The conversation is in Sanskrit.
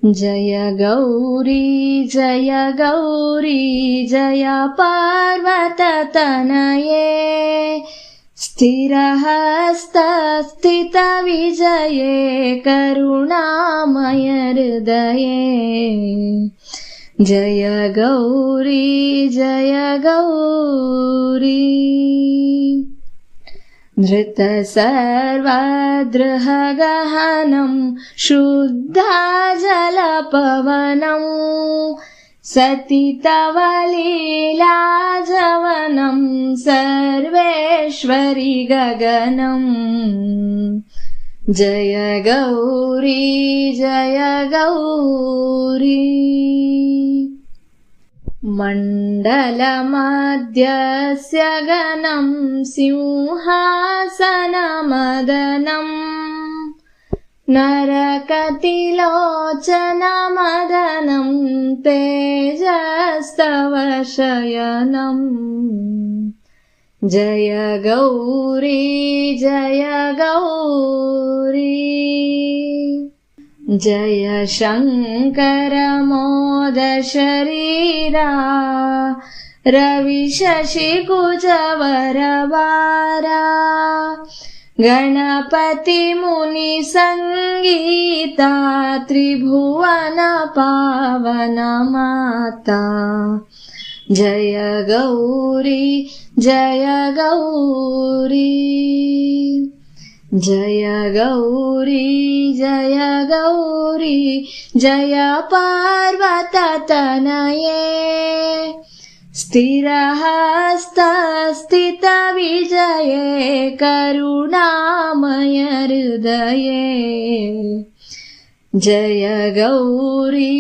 जय गौरी जय पार्वततनये स्थिरहस्तस्थितविजये करुणामय हृदये जय गौरी धृतसर्वद्रुहगहनं शुद्धाजलपवनं सतितवलीलाजवनं सर्वेश्वरि गगनम् जय गौरी मण्डलमध्यस्य गणं सिंहासनमदनम् नरकतिलोचनमदनं तेजस्तव शयनम् जय गौरी जय शङ्कर मोदशरीरा रविशशिकुजवरवारा गणपति मुनिसङ्गीता त्रिभुवन पावन माता जय गौरी जय पार्वततनये स्थिरहस्तस्थितविजये करुणामय हृदये जय गौरी